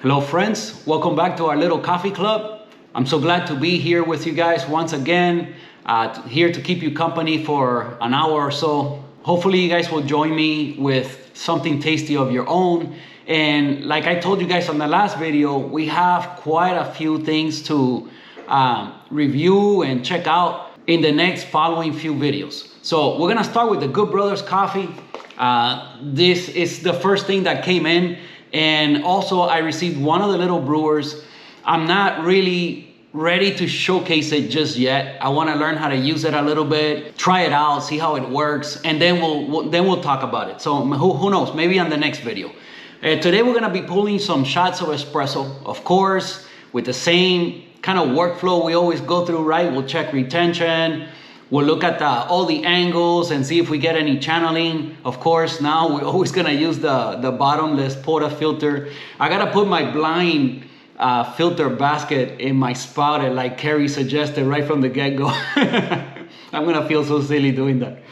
Hello friends, welcome back to our little coffee club. I'm so glad to be here with you guys once again, here to keep you company for an hour or so. Hopefully you guys will join me with something tasty of your own. And like I told you guys on the last video, we have quite a few things to review and check out in the next following few videos. So we're gonna start with the Good Brothers coffee. This is the first thing that came in. And also I received one of the little brewers. I'm not really ready to showcase it just yet. I want to learn how to use it a little bit, try it out, see how it works, and then we'll talk about it. So who knows, maybe on the next video. Today we're gonna be pulling some shots of espresso, of course, with the same kind of workflow we always go through, right? We'll check retention. We'll look at all the angles and see if we get any channeling. Of course, now we're always gonna use the bottomless portafilter. I gotta put my blind filter basket in my spouted like Carrie suggested right from the get-go. I'm gonna feel so silly doing that.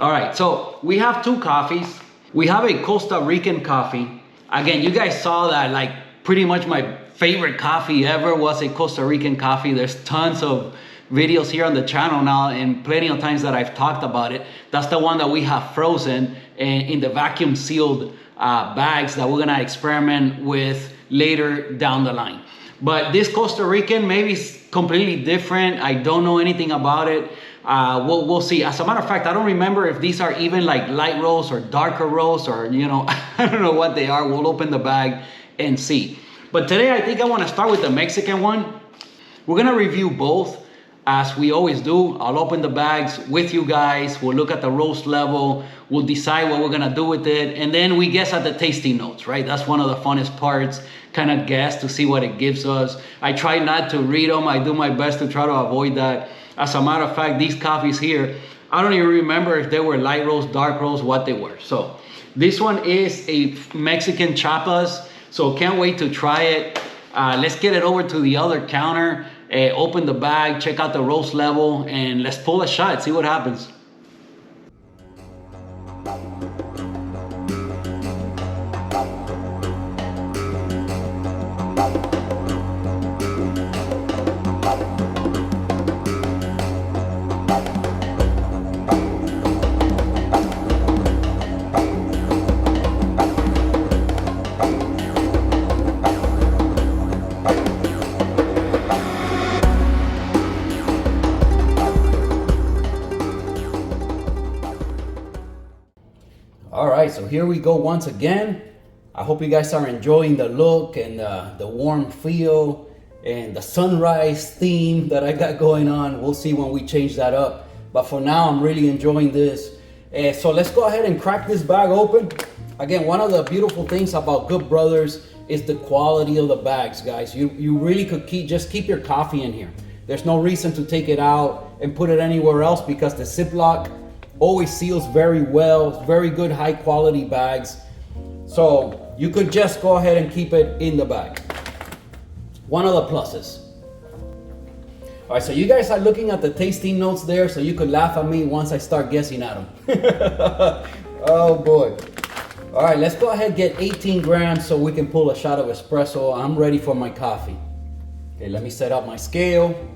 All right, so we have two coffees. We have a Costa Rican coffee. Again, you guys saw that like pretty much my favorite coffee ever was a Costa Rican coffee. There's tons of videos here on the channel now and plenty of times that I've talked about it. That's the one that we have frozen in the vacuum sealed bags that we're gonna experiment with later down the line. But this Costa Rican maybe is completely different. I don't know anything about it. We'll see. As a matter of fact, I don't remember if these are even like light roast or darker roast or, you know, I don't know what they are. We'll open the bag and see. But today I think I wanna start with the Mexican one. We're gonna review both. As we always do, I'll open the bags with you guys. We'll look at the roast level. We'll decide what we're gonna do with it. And then we guess at the tasting notes, right? That's one of the funnest parts, kind of guess to see what it gives us. I try not to read them. I do my best to try to avoid that. As a matter of fact, these coffees here, I don't even remember if they were light roast, dark roast, what they were. So this one is a Mexican Chiapas. So can't wait to try it. Let's get it over to the other counter. Open the bag, check out the roast level, and let's pull a shot, see what happens. All right, so here we go once again. I hope you guys are enjoying the look and the warm feel and the sunrise theme that I got going on. We'll see when we change that up. But for now, I'm really enjoying this. So let's go ahead and crack this bag open. Again, one of the beautiful things about Good Brothers is the quality of the bags, guys. You really could just keep your coffee in here. There's no reason to take it out and put it anywhere else because the Ziploc always seals very well. Very good high quality bags. So you could just go ahead and keep it in the bag. One of the pluses. All right, so you guys are looking at the tasting notes there so you could laugh at me once I start guessing at them. Oh boy. All right, let's go ahead and get 18 grams so we can pull a shot of espresso. I'm ready for my coffee. Okay, let me set up my scale.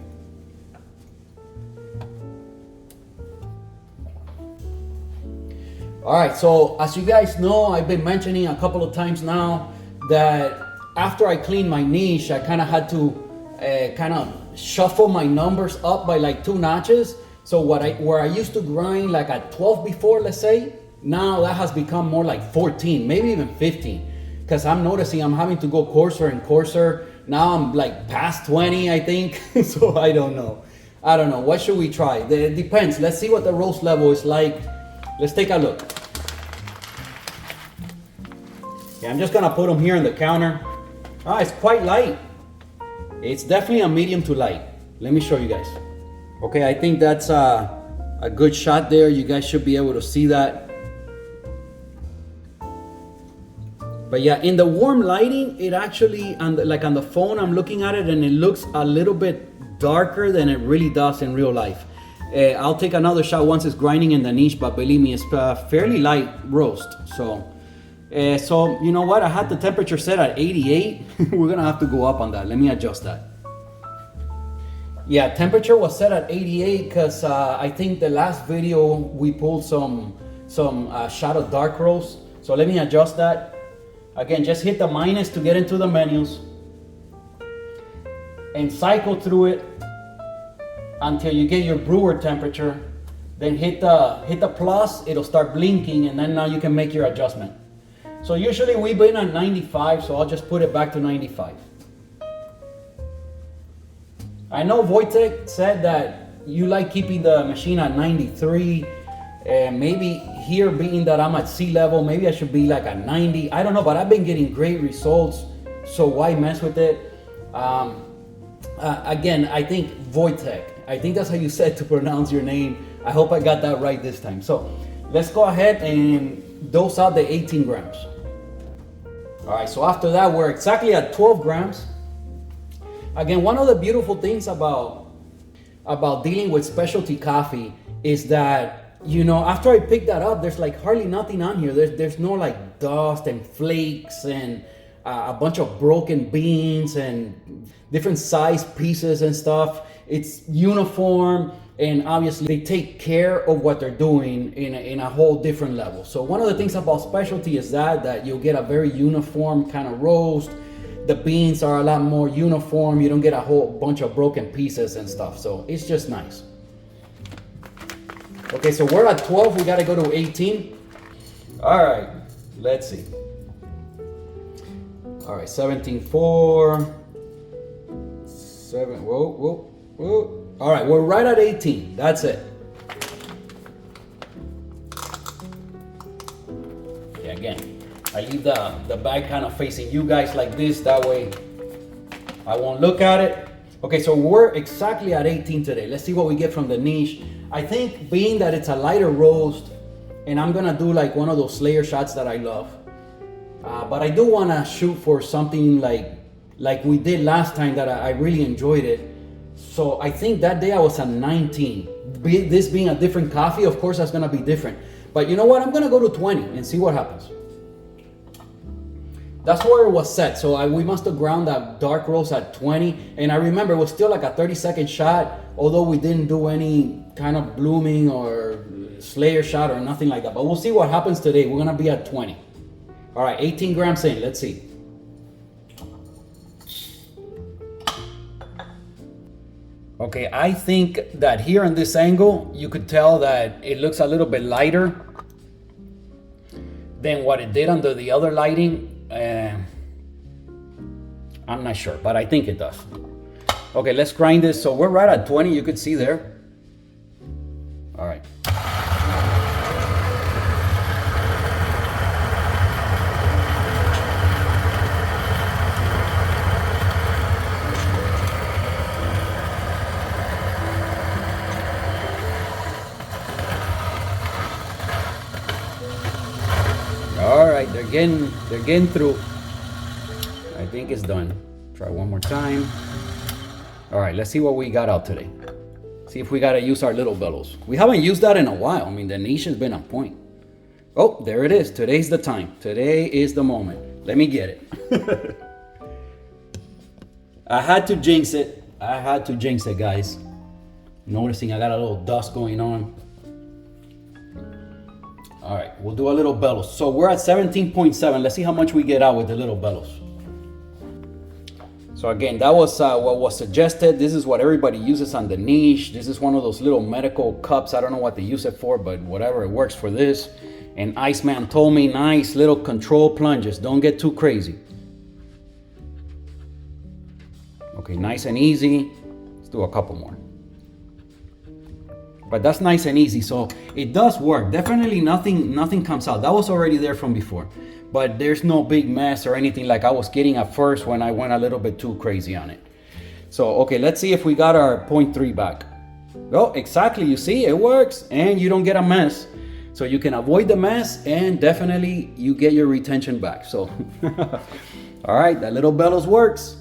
All right, so as you guys know, I've been mentioning a couple of times now that after I cleaned my niche, I kind of had to kind of shuffle my numbers up by like 2 notches. So where I used to grind like at 12 before, let's say, now that has become more like 14, maybe even 15. Because I'm noticing I'm having to go coarser and coarser. Now I'm like past 20, I think. So I don't know. What should we try? It depends. Let's see what the roast level is like. Let's take a look. Yeah, I'm just gonna put them here on the counter. Ah, it's quite light. It's definitely a medium to light. Let me show you guys. Okay, I think that's a good shot there. You guys should be able to see that. But yeah, in the warm lighting, it actually, on the phone, I'm looking at it and it looks a little bit darker than it really does in real life. I'll take another shot once it's grinding in the niche, but believe me, it's fairly light roast. So So you know what? I had the temperature set at 88. We're gonna have to go up on that. Let me adjust that. Yeah, temperature was set at 88 because I think the last video we pulled some shot of dark roast. So let me adjust that. Again, just hit the minus to get into the menus and cycle through it until you get your brewer temperature. Then hit the plus, it'll start blinking, and then now you can make your adjustment. So usually we've been at 95, so I'll just put it back to 95. I know Wojtek said that you like keeping the machine at 93, and maybe here being that I'm at sea level, maybe I should be like at 90. I don't know, but I've been getting great results, so why mess with it? Again, I think Wojtek, I think that's how you said to pronounce your name. I hope I got that right this time. So let's go ahead and dose out the 18 grams. All right, so after that, we're exactly at 12 grams. Again, one of the beautiful things about dealing with specialty coffee is that, you know, after I pick that up, there's like hardly nothing on here. There's no like dust and flakes and a bunch of broken beans and different size pieces and stuff. It's uniform, and obviously they take care of what they're doing in a whole different level. So one of the things about specialty is that you'll get a very uniform kind of roast. The beans are a lot more uniform. You don't get a whole bunch of broken pieces and stuff. So it's just nice. Okay, so we're at 12. We got to go to 18. All right, let's see. All right, 17.4. 7. Whoa. All right, we're right at 18. That's it. Okay, again. I leave the bag kind of facing you guys like this, that way I won't look at it. Okay, so we're exactly at 18 today. Let's see what we get from the niche. I think being that it's a lighter roast, and I'm gonna do like one of those Slayer shots that I love, but I do wanna shoot for something like we did last time that I really enjoyed it. So I think that day I was at 19. This being a different coffee, of course that's gonna be different. But you know what, I'm gonna go to 20 and see what happens. That's where it was set. So we must have ground that dark roast at 20. And I remember it was still like a 30-second shot, although we didn't do any kind of blooming or Slayer shot or nothing like that. But we'll see what happens today. We're gonna be at 20. All right, 18 grams in, let's see. Okay, I think that here in this angle, you could tell that it looks a little bit lighter than what it did under the other lighting. I'm not sure, but I think it does. Okay, let's grind this. So we're right at 20, you could see there. All right. All right, they're getting through. I think it's done. Try one more time. All right, let's see what we got out today. See if we gotta use our little bellows. We haven't used that in a while. I mean, the niche has been on point. Oh, there it is. Today's the time. Today is the moment. Let me get it. I had to jinx it. Guys. Noticing I got a little dust going on. All right, we'll do a little bellows. So we're at 17.7. Let's see how much we get out with the little bellows. So again, that was what was suggested. This is what everybody uses on the niche. This is one of those little medical cups. I don't know what they use it for, but whatever, it works for this. And Iceman told me, nice little control plunges. Don't get too crazy. Okay, nice and easy. Let's do a couple more. But that's nice and easy, so it does work. Definitely nothing comes out. That was already there from before, but there's no big mess or anything like I was getting at first when I went a little bit too crazy on it. So, okay, let's see if we got our 0.3 back. Oh, exactly, you see, it works, and you don't get a mess. So you can avoid the mess, and definitely you get your retention back. So, all right, that little bellows works.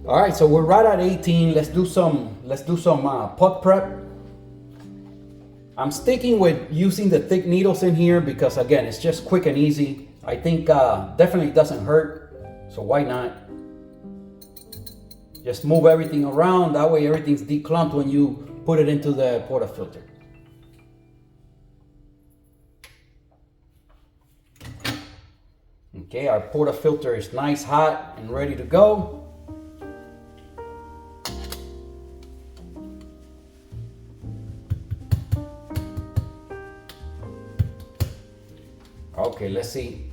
All right, so we're right at 18. Let's do some puck prep. I'm sticking with using the thick needles in here because again, it's just quick and easy. I think definitely doesn't hurt, so why not? Just move everything around, that way everything's declumped when you put it into the portafilter. Okay, our portafilter is nice, hot, and ready to go. Okay, let's see.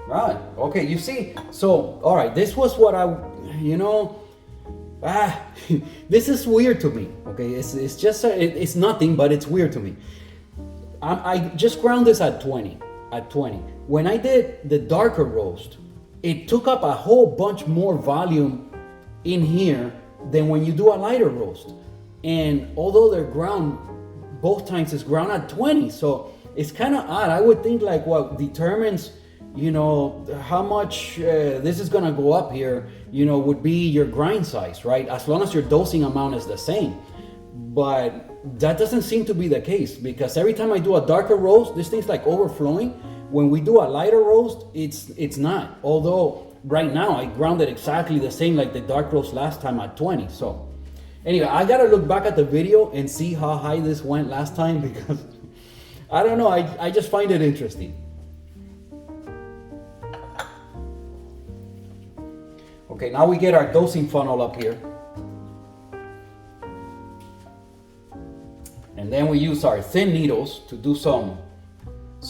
Right, okay, you see, so, all right, this was what this is weird to me, okay? It's just, it's nothing, but it's weird to me. I just ground this at 20. When I did the darker roast, it took up a whole bunch more volume in here than when you do a lighter roast. And although they're ground, both times it's ground at 20, so it's kind of odd. I would think like what determines, how much this is gonna go up here, would be your grind size, right? As long as your dosing amount is the same. But that doesn't seem to be the case because every time I do a darker roast, this thing's like overflowing. When we do a lighter roast, it's not. Although right now I grounded exactly the same like the dark roast last time at 20. So anyway, I gotta look back at the video and see how high this went last time because I don't know, I just find it interesting. Okay, now we get our dosing funnel up here. And then we use our thin needles to do some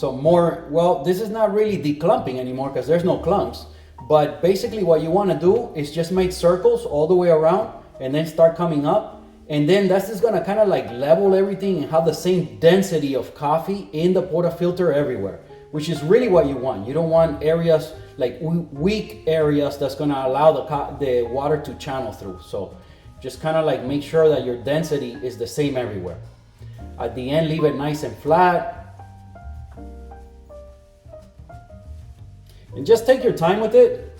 more, well, this is not really declumping anymore because there's no clumps. But basically what you want to do is just make circles all the way around and then start coming up. And then that's just gonna kind of like level everything and have the same density of coffee in the portafilter everywhere, which is really what you want. You don't want areas like weak areas that's gonna allow the water to channel through. So just kind of like make sure that your density is the same everywhere. At the end, leave it nice and flat. And just take your time with it.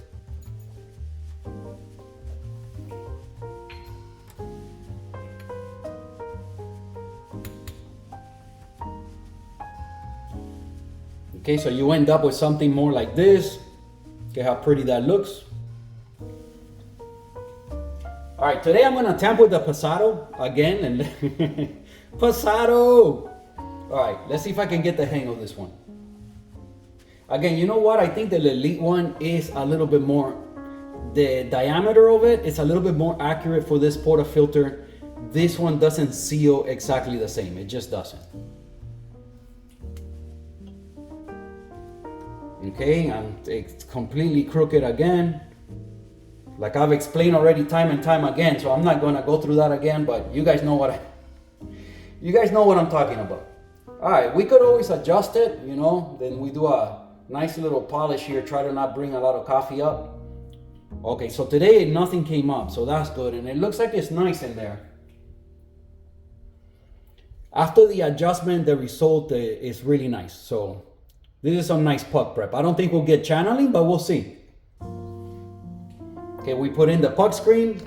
Okay, so you end up with something more like this. Okay, how pretty that looks. All right, today I'm gonna tamp with the pasado again and pasado. All right, let's see if I can get the hang of this one. Again, you know what? I think the Lelit one is a little bit more, the diameter of it is a little bit more accurate for this portafilter. This one doesn't seal exactly the same. It just doesn't. Okay, it's completely crooked again. Like I've explained already time and time again, so I'm not gonna go through that again, but you guys know what I'm talking about. All right, we could always adjust it, then we do a nice little polish here, try to not bring a lot of coffee up. Okay, so today nothing came up, so that's good, and it looks like it's nice in there. After the adjustment, the result is really nice. So this is some nice puck prep. I don't think we'll get channeling, but we'll see. Okay, we put in the puck screen.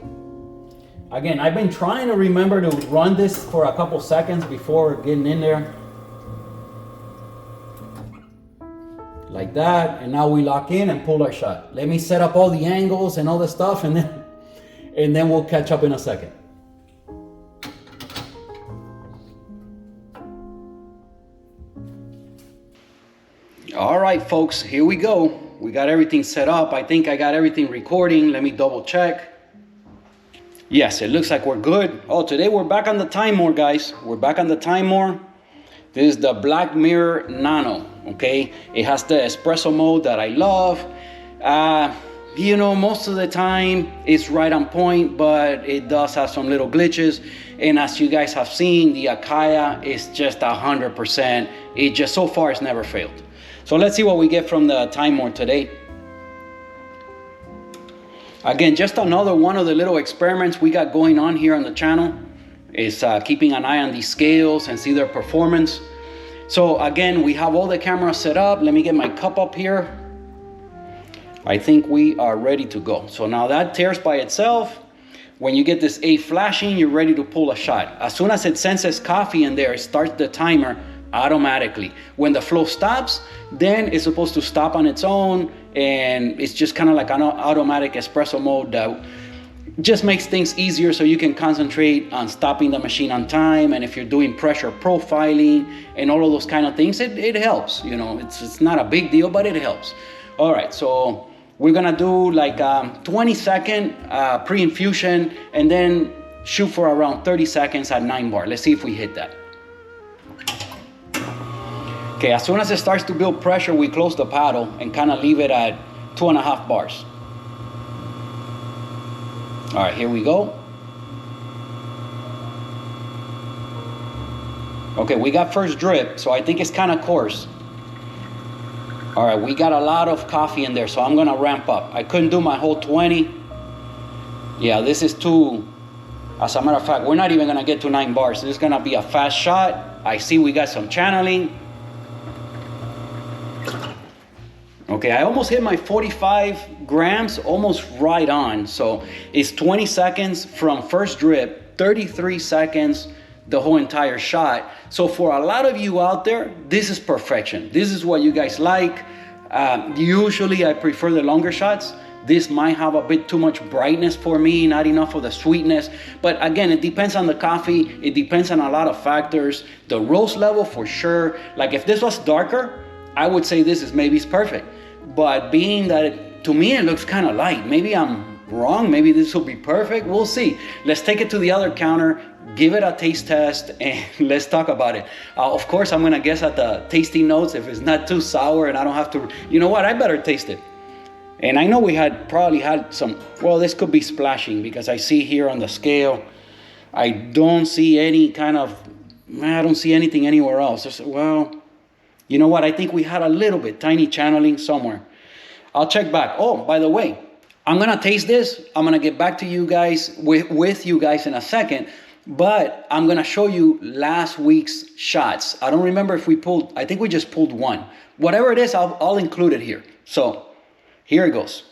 Again, I've been trying to remember to run this for a couple seconds before getting in there. Like that, and now we lock in and pull our shot. Let me set up all the angles and all the stuff, and then we'll catch up in a second. All right, folks, here we go. We got everything set up. I think I got everything recording. Let me double check. Yes, it looks like we're good. Oh, today we're back on the Timor, guys. We're back on the Timor. This is the Black Mirror Nano, okay? It has the espresso mode that I love. Most of the time it's right on point, but it does have some little glitches. And as you guys have seen, the Akaya is just 100%. It just, so far, it's never failed. So let's see what we get from the Timor today. Again, just another one of the little experiments we got going on here on the channel is keeping an eye on these scales and see their performance. So again, we have all the cameras set up. Let me get my cup up here. I think we are ready to go. So now that tears by itself. When you get this 8 flashing, you're ready to pull a shot. As soon as it senses coffee in there, it starts the timer automatically. When the flow stops, then it's supposed to stop on its own, and it's just kind of like an automatic espresso mode that just makes things easier so you can concentrate on stopping the machine on time. And if you're doing pressure profiling and all of those kind of things, it helps. You know, it's not a big deal, but it helps. All right, so we're gonna do like 20-second pre-infusion, and then shoot for around 30 seconds at 9 bar. Let's see if we hit that. Okay, as soon as it starts to build pressure, we close the paddle and kind of leave it at 2.5 bars. All right, here we go. Okay, we got first drip, so I think it's kind of coarse. All right, we got a lot of coffee in there, so I'm gonna ramp up. I couldn't do my whole 20. Yeah, this is too, as a matter of fact, we're not even gonna get to 9 bars. This is gonna be a fast shot. I see we got some channeling. Okay, I almost hit my 45 grams, almost right on. So it's 20 seconds from first drip, 33 seconds the whole entire shot. So for a lot of you out there, this is perfection. This is what you guys like. Usually I prefer the longer shots. This might have a bit too much brightness for me, not enough of the sweetness. But again, it depends on the coffee. It depends on a lot of factors. The roast level for sure. Like if this was darker, I would say this is maybe perfect. But being that to me it looks kind of light, maybe I'm wrong, maybe this will be perfect. We'll see. Let's take it to the other counter, give it a taste test, and let's talk about it. Of course, I'm gonna guess at the tasting notes if it's not too sour and I don't have to, you know what, I better taste it. And I know we probably had some, well, this could be splashing because I see here on the scale, I don't see any kind of, I don't see anything anywhere else. Well, you know what, I think we had a little bit, tiny channeling somewhere. I'll check back. Oh, by the way, I'm gonna taste this. I'm gonna get back to you guys, with you guys in a second, but I'm gonna show you last week's shots. I don't remember if we pulled, I think we just pulled one. Whatever it is, I'll include it here. So here it goes.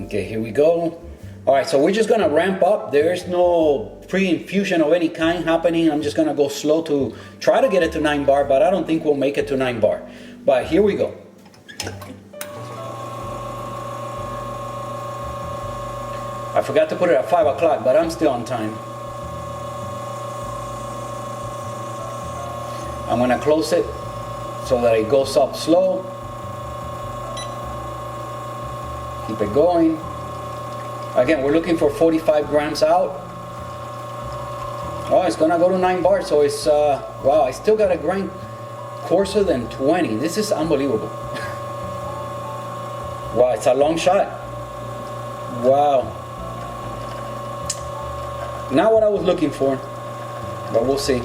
Okay, here we go. All right, so we're just gonna ramp up. There's no pre-infusion of any kind happening. I'm just gonna go slow to try to get it to 9 bar, but I don't think we'll make it to 9 bar. But here we go. I forgot to put it at 5 o'clock, but I'm still on time. I'm gonna close it so that it goes up slow. Keep it going. Again, we're looking for 45 grams out. Oh, it's gonna go to 9 bars, so it's, wow, I still got a grind coarser than 20. This is unbelievable. Wow, it's a long shot. Wow. Not what I was looking for, but we'll see.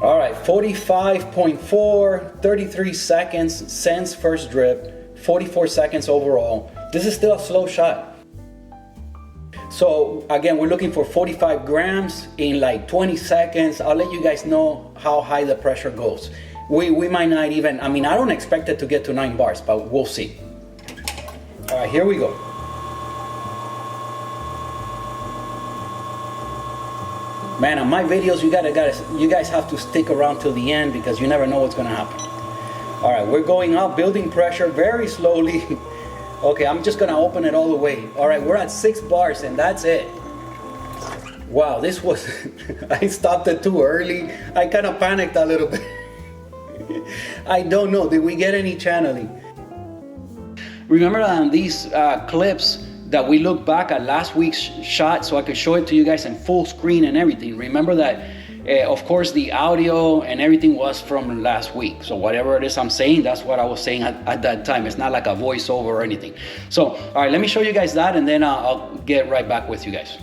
All right, 45.4, 33 seconds since first drip, 44 seconds overall. This is still a slow shot. So again, we're looking for 45 grams in like 20 seconds. I'll let you guys know how high the pressure goes. We might not even, I mean, I don't expect it to get to 9 bars, but we'll see. All right, here we go. Man, on my videos, you guys have to stick around till the end because you never know what's gonna happen. All right, we're going up, building pressure very slowly. Okay, I'm just gonna open it all the way. All right, we're at 6 bars and that's it. Wow, this was, I stopped it too early. I kind of panicked a little bit. I don't know, did we get any channeling? Remember on these clips that we look back at last week's shot so I could show it to you guys in full screen and everything. Remember that, of course, the audio and everything was from last week. So whatever it is I'm saying, that's what I was saying at that time. It's not like a voiceover or anything. So, all right, let me show you guys that and then I'll get right back with you guys.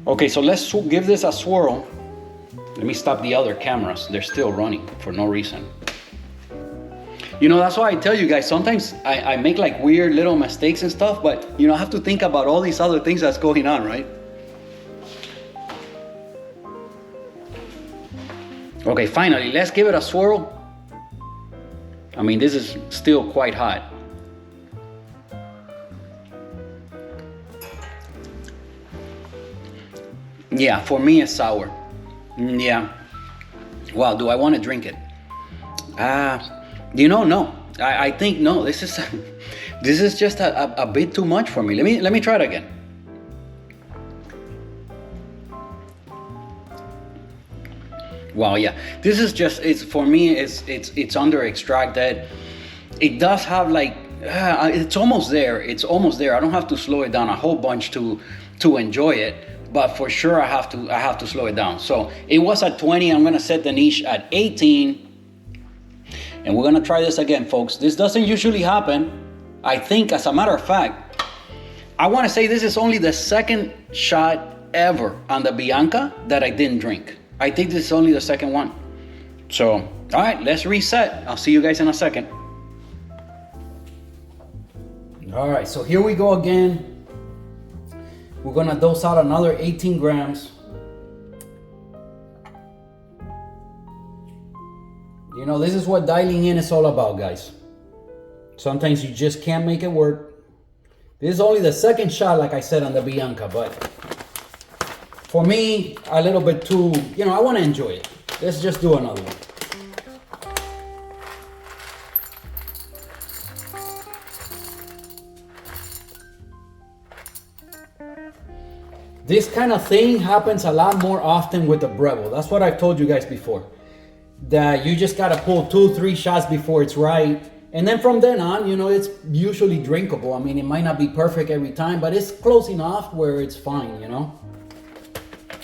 Okay, so let's give this a swirl. Let me stop the other cameras. They're still running for no reason. You know, that's why I tell you guys, sometimes I make like weird little mistakes and stuff, but you know, I have to think about all these other things that's going on, right? Okay, finally, let's give it a swirl. I mean, this is still quite hot. Yeah, for me it's sour. Yeah. Wow, do I want to drink it? No. I think no. This is this is just a bit too much for me. Let me try it again. Wow, yeah. This is just it's for me. It's under extracted. It does have like it's almost there. It's almost there. I don't have to slow it down a whole bunch to enjoy it. But for sure, I have to slow it down. So it was at 20. I'm gonna set the niche at 18, and we're gonna try this again, folks. This doesn't usually happen. I think, as a matter of fact, I want to say this is only the second shot ever on the Bianca that I didn't drink. I think this is only the second one. So, all right, let's reset. I'll see you guys in a second. All right, so here we go again. We're gonna dose out another 18 grams. You know, this is what dialing in is all about, guys. Sometimes you just can't make it work. This is only the second shot, like I said, on the Bianca, but for me, a little bit too, I want to enjoy it. Let's just do another one. This kind of thing happens a lot more often with the Breville. That's what I've told you guys before. That you just gotta pull 2-3 shots before it's right. And then from then on, it's usually drinkable. I mean, it might not be perfect every time, but it's close enough where it's fine,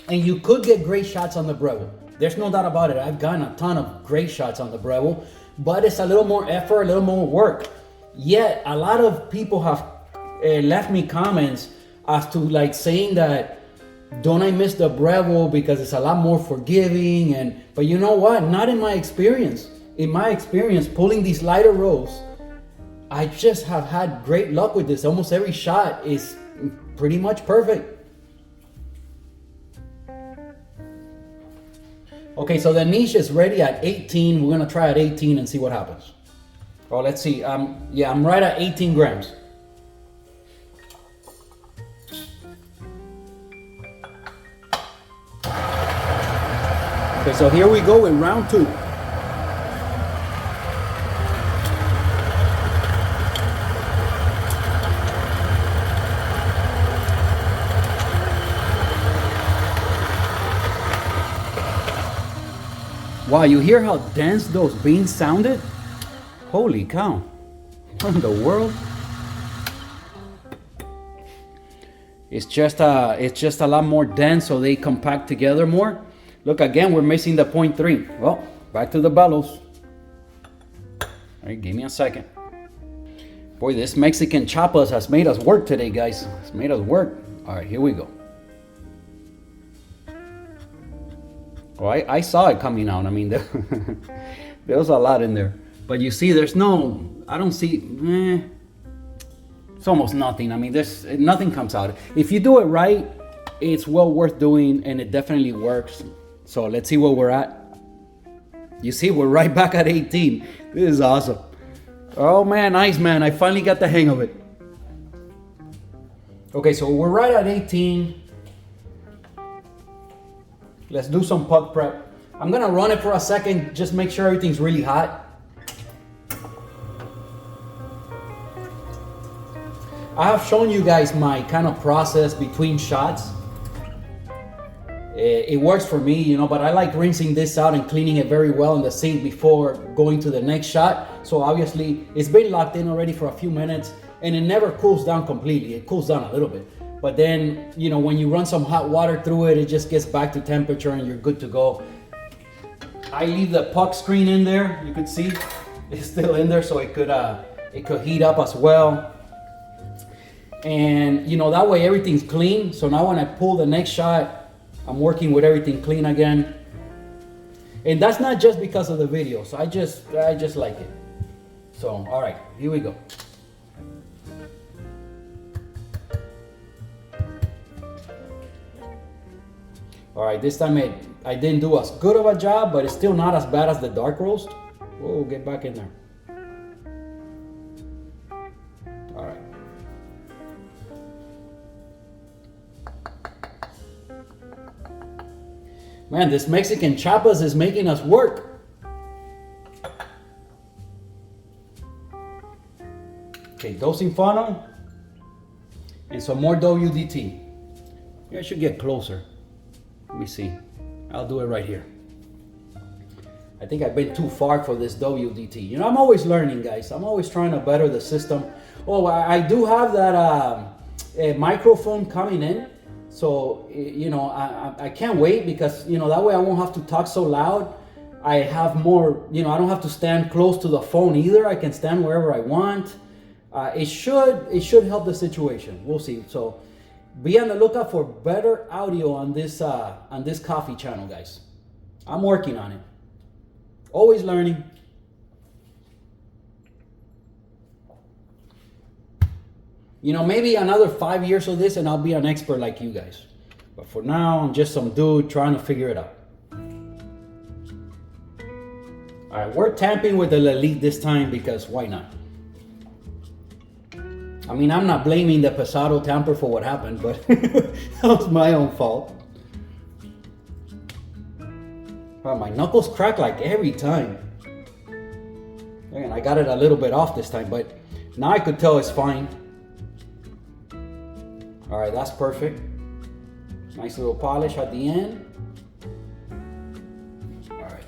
And you could get great shots on the Breville. There's no doubt about it. I've gotten a ton of great shots on the Breville, but it's a little more effort, a little more work. Yet, a lot of people have left me comments as to like saying that, don't I miss the Breville because it's a lot more forgiving? But you know what? Not in my experience. In my experience, pulling these lighter rolls, I just have had great luck with this. Almost every shot is pretty much perfect. Okay, so the niche is ready at 18. We're gonna try at 18 and see what happens. Oh, let's see. I'm right at 18 grams. Okay, so here we go in round 2. Wow, you hear how dense those beans sounded? Holy cow. What in the world? It's just a lot more dense, so they compact together more. Look, again, we're missing the 0.3. Well, back to the bellows. All right, give me a second. Boy, this Mexican Chiapas has made us work today, guys. It's made us work. All right, here we go. Oh, I saw it coming out. I mean, there was a lot in there. But you see, I don't see, it's almost nothing. I mean, nothing comes out. If you do it right, it's well worth doing, and it definitely works. So let's see where we're at. You see, we're right back at 18. This is awesome. Oh man, nice man. I finally got the hang of it. Okay, so we're right at 18. Let's do some puck prep. I'm gonna run it for a second, just make sure everything's really hot. I have shown you guys my kind of process between shots. It works for me, but I like rinsing this out and cleaning it very well in the sink before going to the next shot. So obviously it's been locked in already for a few minutes, and it never cools down completely. It cools down a little bit. But then, when you run some hot water through it, it just gets back to temperature and you're good to go. I leave the puck screen in there. You could see it's still in there, so it could heat up as well. And that way everything's clean. So now when I pull the next shot, I'm working with everything clean again. And that's not just because of the video. So I just like it. So, all right, here we go. All right, this time I didn't do as good of a job, but it's still not as bad as the dark roast. Whoa, get back in there. All right. Man, this Mexican Chiapas is making us work. Okay, dosing funnel and some more WDT. I should get closer. Let me see. I'll do it right here. I think I've been too far for this WDT. You know, I'm always learning, guys. I'm always trying to better the system. Oh, I do have that microphone coming in. So, you know, I can't wait because, you know, that way I won't have to talk so loud. I have more, you know, I don't have to stand close to the phone either. I can stand wherever I want. It should help the situation. We'll see. So be on the lookout for better audio on this coffee channel, guys. I'm working on it. Always learning. You know, maybe another 5 years of this and I'll be an expert like you guys. But for now, I'm just some dude trying to figure it out. All right, we're tamping with the Lelit this time because why not? I mean, I'm not blaming the Pasado tamper for what happened, but that was my own fault. Wow, my knuckles crack like every time. And I got it a little bit off this time, but now I could tell it's fine. All right, that's perfect. Nice little polish at the end. All right.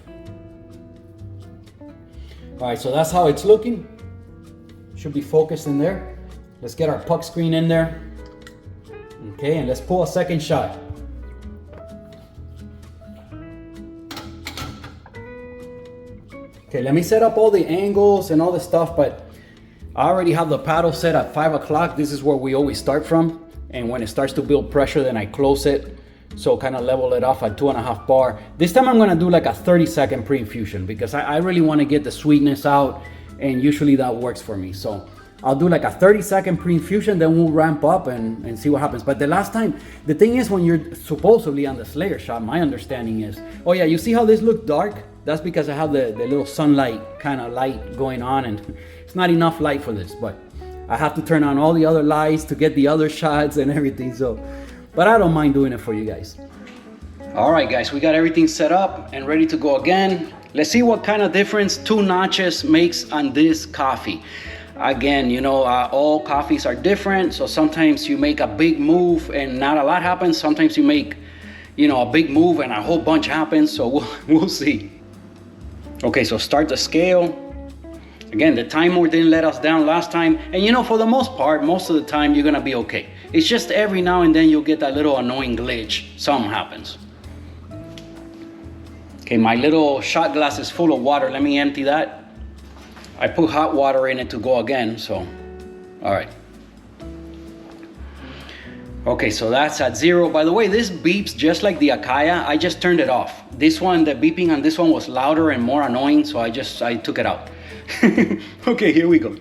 All right, so that's how it's looking. Should be focused in there. Let's get our puck screen in there. Okay, and let's pull a second shot. Okay, let me set up all the angles and all the stuff, but I already have the paddle set at 5 o'clock. This is where we always start from. And when it starts to build pressure, then I close it. So kind of level it off at 2.5 bar. This time I'm gonna do like a 30-second pre-infusion because I really wanna get the sweetness out, and usually that works for me. So I'll do like a 30-second pre-infusion, then we'll ramp up and see what happens. But the last time, the thing is when you're supposedly on the Slayer shot, my understanding is, oh yeah, you see how this looks dark? That's because I have the little sunlight kind of light going on, and it's not enough light for this, but I have to turn on all the other lights to get the other shots and everything. So, but I don't mind doing it for you guys. All right, guys, we got everything set up and ready to go again. Let's see what kind of difference 2 notches makes on this coffee. Again, you know, all coffees are different. So sometimes you make a big move and not a lot happens. Sometimes you make, you know, a big move and a whole bunch happens. So we'll see. Okay, so start the scale. Again, the timer didn't let us down last time. And you know, for the most part, most of the time, you're gonna be okay. It's just every now and then you'll get that little annoying glitch. Something happens. Okay, my little shot glass is full of water. Let me empty that. I put hot water in it to go again, so, all right. Okay, so that's at 0. By the way, this beeps just like the Akaya. I just turned it off. This one, the beeping on this one was louder and more annoying, so I took it out. Okay, here we go.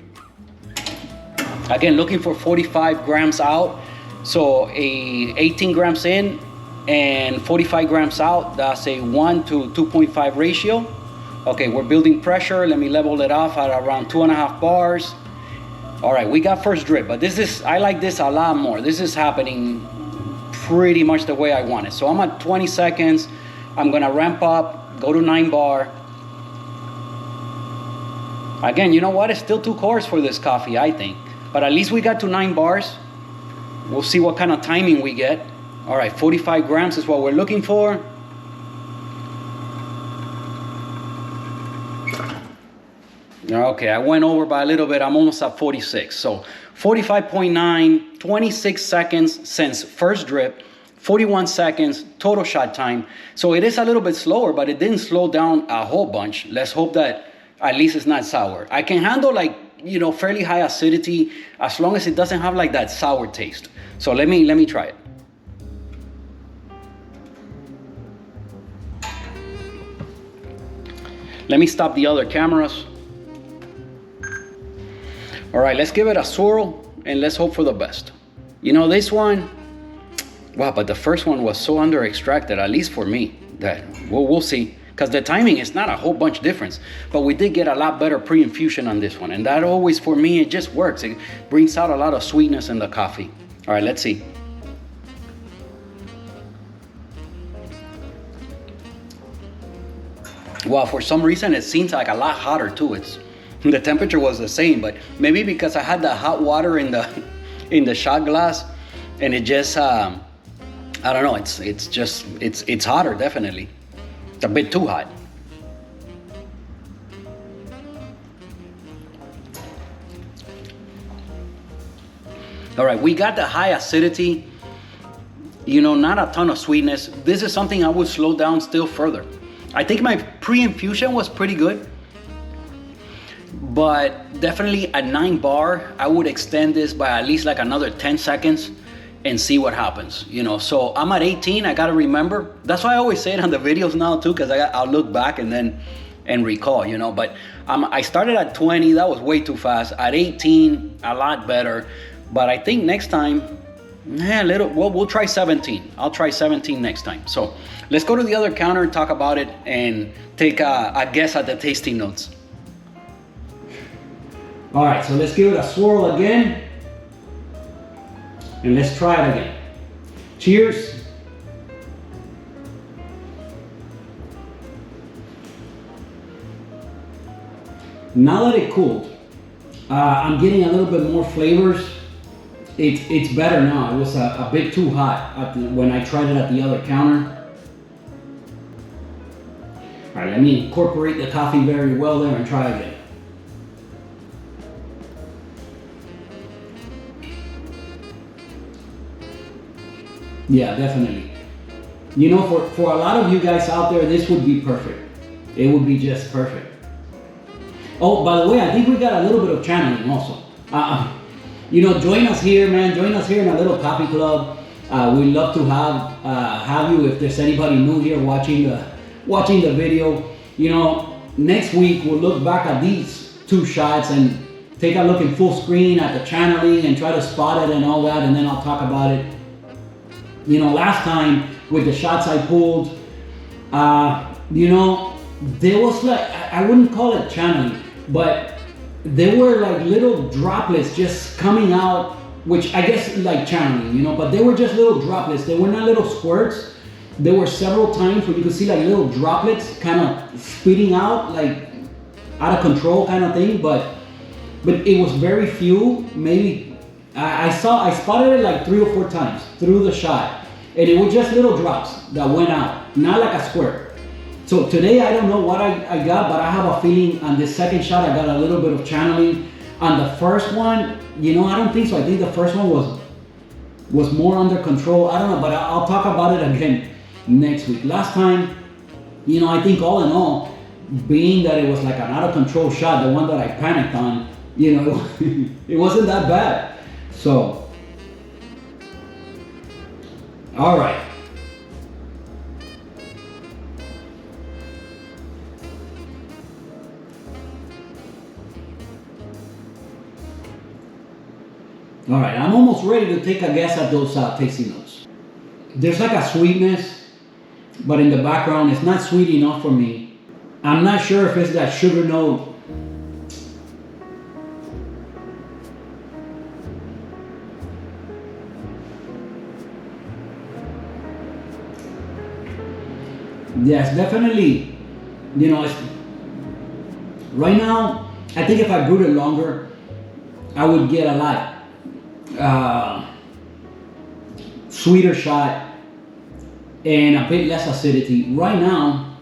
Again, looking for 45 grams out. So 18 grams in and 45 grams out. That's a 1 to 2.5 ratio. Okay, we're building pressure. Let me level it off at around 2.5 bars. All right, we got first drip, but I like this a lot more. This is happening pretty much the way I want it. So I'm at 20 seconds. I'm gonna ramp up, go to 9 bar. Again, you know what? It's still too coarse for this coffee, I think. But at least we got to 9 bars. We'll see what kind of timing we get. All right, 45 grams is what we're looking for. Okay, I went over by a little bit. I'm almost at 46. So 45.9, 26 seconds since first drip, 41 seconds total shot time. So it is a little bit slower, but it didn't slow down a whole bunch. Let's hope that at least it's not sour. I can handle like, you know, fairly high acidity as long as it doesn't have like that sour taste. So let me try it. Let me stop the other cameras. All right, let's give it a swirl and let's hope for the best. You know, this one, Wow, but the first one was so under extracted, at least for me, that we'll see. Because the timing is not a whole bunch difference, but we did get a lot better pre-infusion on this one. And that always, for me, it just works. It brings out a lot of sweetness in the coffee. All right, let's see. Wow, for some reason, it seems like a lot hotter too. The temperature was the same, but maybe because I had the hot water in the shot glass, and it just, I don't know, it's hotter, definitely. It's a bit too hot. All right, we got the high acidity, not a ton of sweetness. This is something I would slow down still further. I think my pre-infusion was pretty good, but definitely at 9 bar, I would extend this by at least like another 10 seconds and see what happens, So I'm at 18, I gotta remember. That's why I always say it on the videos now too, because I'll look back and recall, But I started at 20, that was way too fast. At 18, a lot better. But I think next time, we'll try 17. I'll try 17 next time. So let's go to the other counter and talk about it and take a guess at the tasting notes. All right, so let's give it a swirl again. And let's try it again. Cheers. Now that it cooled, I'm getting a little bit more flavors. It's better now. It was a bit too hot when I tried it at the other counter. All right, let me incorporate the coffee very well there and try again. Yeah, definitely. For a lot of you guys out there, this would be perfect. It would be just perfect. Oh, by the way, I think we got a little bit of channeling also. Join us here, man. Join us here in a little coffee club. We'd love to have you if there's anybody new here watching the video. Next week we'll look back at these 2 shots and take a look in full screen at the channeling and try to spot it and all that, and then I'll talk about it. Last time with the shots I pulled, there was like, I wouldn't call it channeling, but there were like little droplets just coming out, which I guess like channeling, but they were just little droplets. They were not little squirts. There were several times when you could see like little droplets kind of spitting out, like out of control kind of thing, but it was very few. Maybe I spotted it like 3 or 4 times through the shot, and it was just little drops that went out, not like a squirt. So today I don't know what I got, but I have a feeling on this second shot I got a little bit of channeling. On the first one, I don't think so. I think the first one was more under control. I don't know, but I'll talk about it again next week. Last time, I think all in all, being that it was like an out of control shot, the one that I panicked on, it wasn't that bad. So, all right. All right, I'm almost ready to take a guess at those tasting notes. There's like a sweetness, but in the background, it's not sweet enough for me. I'm not sure if it's that sugar note. Yes, definitely, right now, I think if I brewed it longer, I would get a lot sweeter shot and a bit less acidity. Right now,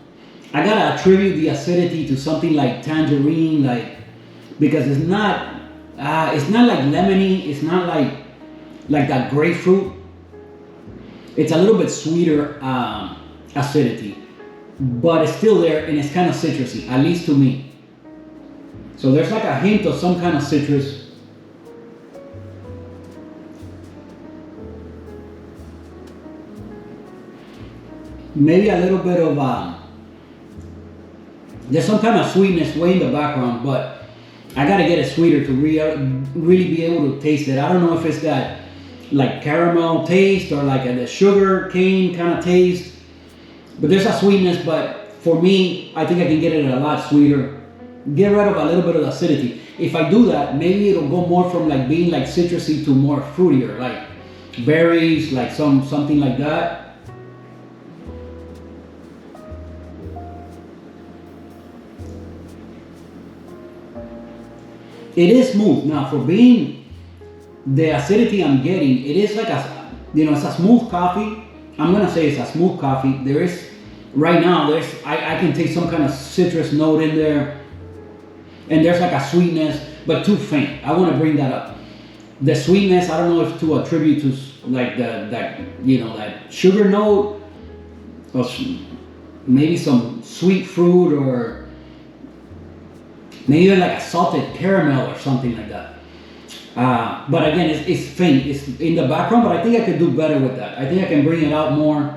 I gotta attribute the acidity to something like tangerine, because it's not like lemony, it's not like that grapefruit. It's a little bit sweeter acidity, but it's still there and it's kind of citrusy, at least to me. So there's like a hint of some kind of citrus. Maybe a little bit of, there's some kind of sweetness way in the background, but I gotta get it sweeter to really be able to taste it. I don't know if it's that like caramel taste or like the sugar cane kind of taste. But there's a sweetness, but for me, I think I can get it a lot sweeter. Get rid of a little bit of the acidity. If I do that, maybe it'll go more from like being like citrusy to more fruitier, like berries, like something like that. It is smooth. Now for being the acidity I'm getting, it is like a, it's a smooth coffee. I'm gonna say it's a smooth coffee. There is, right now, I can take some kind of citrus note in there. And there's like a sweetness, but too faint. I wanna bring that up. The sweetness, I don't know if to attribute to like that sugar note, or maybe some sweet fruit, or maybe even like a salted caramel or something like that. But again, it's faint. It's in the background, but I think I could do better with that. I think I can bring it out more.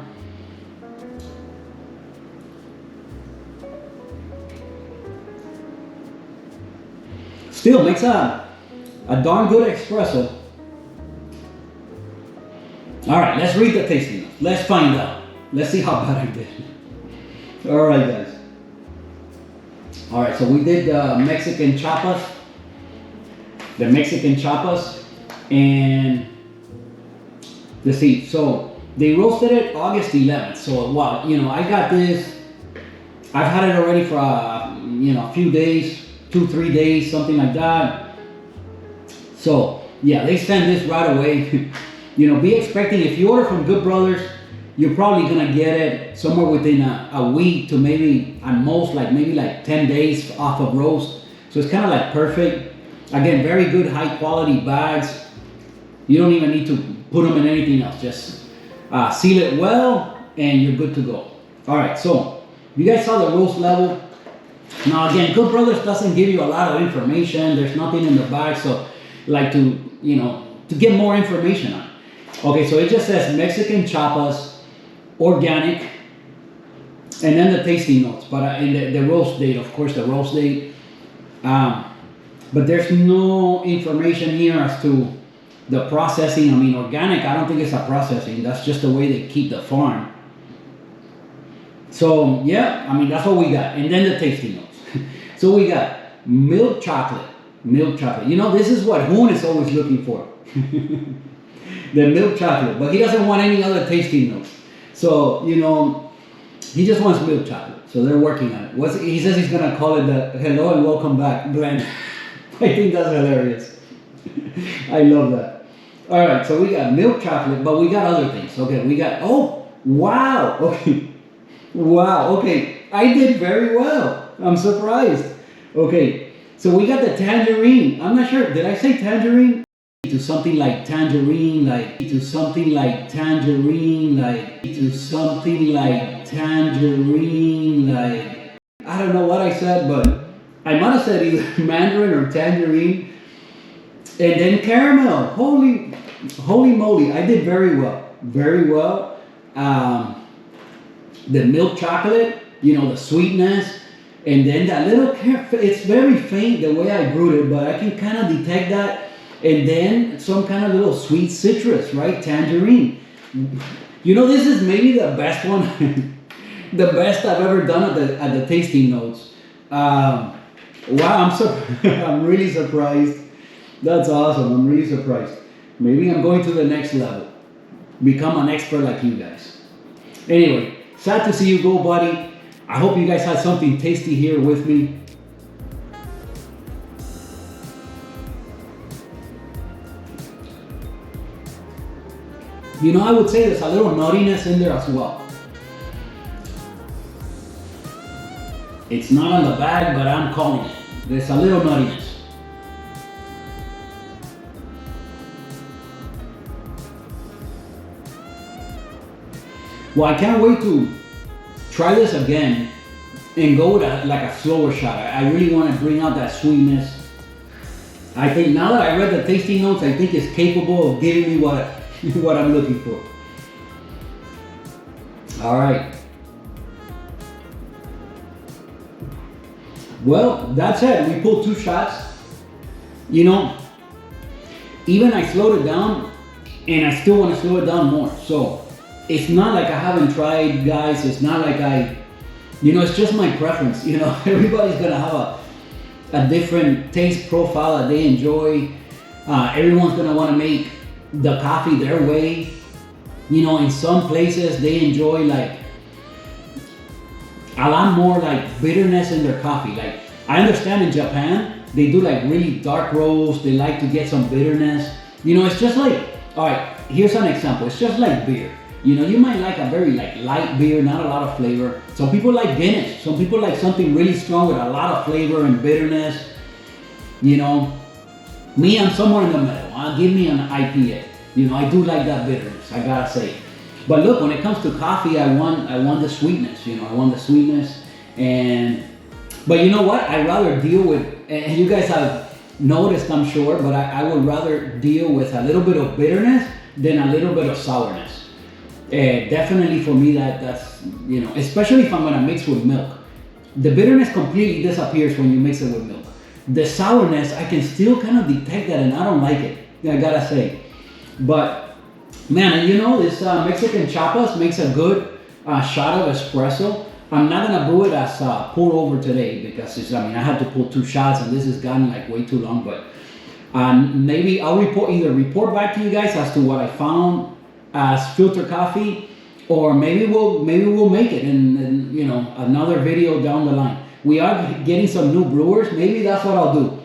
Still makes a darn good espresso. All right, let's read the tasting notes. Let's find out. Let's see how bad I did. All right, guys. All right, so we did Mexican Chiapas. The Mexican Chiapas, and let's see. So they roasted it August 11th. So wow, I got this. I've had it already for a few days, 2-3 days, something like that. So yeah, they send this right away. Be expecting, if you order from Good Brothers, you're probably gonna get it somewhere within a week to maybe at most maybe 10 days off of roast. So it's kind of like perfect. Again, very good high quality bags. You don't even need to put them in anything else. Just seal it well and you're good to go. All right, so you guys saw the roast level. Now again, Good Brothers doesn't give you a lot of information. There's nothing in the bag, so to get more information on it. Okay, so it just says Mexican Chiapas, organic, and then the tasting notes. But in the roast date, of course, the roast date. But there's no information here as to the processing. I mean, organic, I don't think it's a processing. That's just the way they keep the farm. So, yeah, I mean, that's what we got. And then the tasting notes. So we got milk chocolate. Milk chocolate. This is what Hoon is always looking for. The milk chocolate. But he doesn't want any other tasting notes. So, he just wants milk chocolate. So they're working on it. He says he's going to call it the Hello and Welcome Back blend. I think that's hilarious. I love that. All right, so we got milk chocolate, but we got other things. Okay, we got, oh, wow. Okay, wow. Okay, I did very well. I'm surprised. Okay, so we got the tangerine. I'm not sure, did I say tangerine? To something like tangerine, to something like tangerine, to something like tangerine, I don't know what I said, but I might have said either mandarin or tangerine. And then caramel. Holy moly. I did very well. Very well. The milk chocolate, the sweetness. And then that little, it's very faint the way I brewed it, but I can kind of detect that. And then some kind of little sweet citrus, right? Tangerine. This is maybe the best one. The best I've ever done at the tasting notes. Wow, I'm really surprised. That's awesome. I'm really surprised. Maybe I'm going to the next level. Become an expert like you guys. Anyway, sad to see you go, buddy. I hope you guys had something tasty here with me. I would say there's a little nuttiness in there as well. It's not on the bag, but I'm calling it. There's a little nuttiness. Well, I can't wait to try this again and go with a slower shot. I really want to bring out that sweetness. I think now that I read the tasting notes, I think it's capable of giving me what I'm looking for. All right. Well, that's it. We pulled 2 shots. Even I slowed it down. and I still want to slow it down more. So it's not like I haven't tried, guys. It's not like it's just my preference. Everybody's gonna have a different taste profile that they enjoy. Everyone's gonna want to make the coffee their way. In some places they enjoy like a lot more like bitterness in their coffee. Like I understand in Japan, they do like really dark roast. They like to get some bitterness. It's just like, all right, here's an example. It's just like beer. You might like a very like light beer, not a lot of flavor. Some people like Guinness. Some people like something really strong with a lot of flavor and bitterness. Me, I'm somewhere in the middle. Give me an IPA. I do like that bitterness, I gotta say. But look, when it comes to coffee, I want the sweetness. I want the sweetness. But you know what? I'd rather deal with, and you guys have noticed, I'm sure, but I would rather deal with a little bit of bitterness than a little bit of sourness. Definitely for me, that's especially if I'm gonna mix with milk. The bitterness completely disappears when you mix it with milk. The sourness, I can still kind of detect that, and I don't like it, I gotta say. But man, this Mexican Chiapas makes a good shot of espresso. I'm not gonna brew it as pour over today because I had to pull 2 shots, and this has gotten like way too long. But maybe I'll report back to you guys as to what I found as filter coffee, or maybe we'll make it in another video down the line. We are getting some new brewers. Maybe that's what I'll do.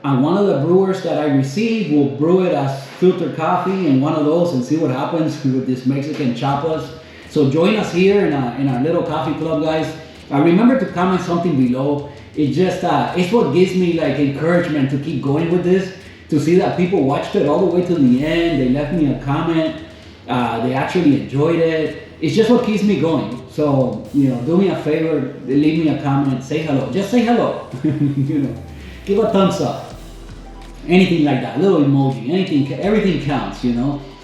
And one of the brewers that I receive will brew it as filter coffee in one of those and see what happens with this Mexican Chiapas. So join us here in our little coffee club, guys. Remember to comment something below. It just it's what gives me like encouragement to keep going with this. To see that people watched it all the way to the end. They left me a comment. They actually enjoyed it. It's just what keeps me going. So, do me a favor, leave me a comment, say hello. Just say hello. Give a thumbs up. Anything like that, little emoji, everything counts,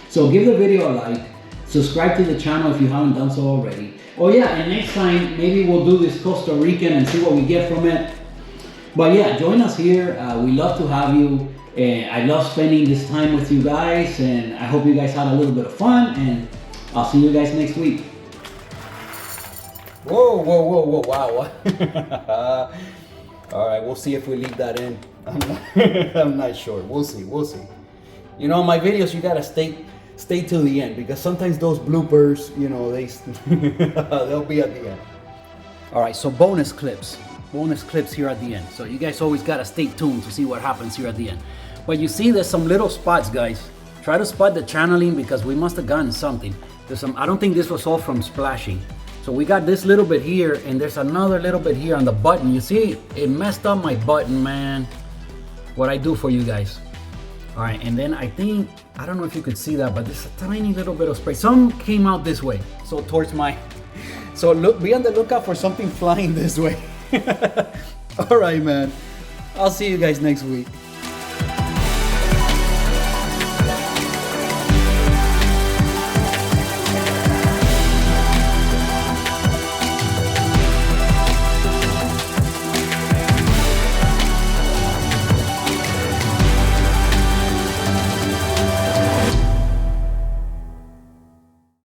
So give the video a like, subscribe to the channel if you haven't done so already. Oh yeah, and next time, maybe we'll do this Costa Rican and see what we get from it. But yeah, join us here. We love to have you. I love spending this time with you guys, and I hope you guys had a little bit of fun, and I'll see you guys next week. Whoa, wow. All right, we'll see if we leave that in. I'm not sure. We'll see. My videos, you gotta stay till the end, because sometimes those bloopers, they'll be at the end. All right, so bonus clips here at the end. So you guys always gotta stay tuned to see what happens here at the end. But you see, there's some little spots, guys. Try to spot the channeling, because we must have gotten something. I don't think this was all from splashing. So we got this little bit here, and there's another little bit here on the button. You see, it messed up my button, man. What I do for you guys. All right, and then I don't know if you could see that, but there's a tiny little bit of spray. Some came out this way, so towards so look, be on the lookout for something flying this way. All right, man. I'll see you guys next week.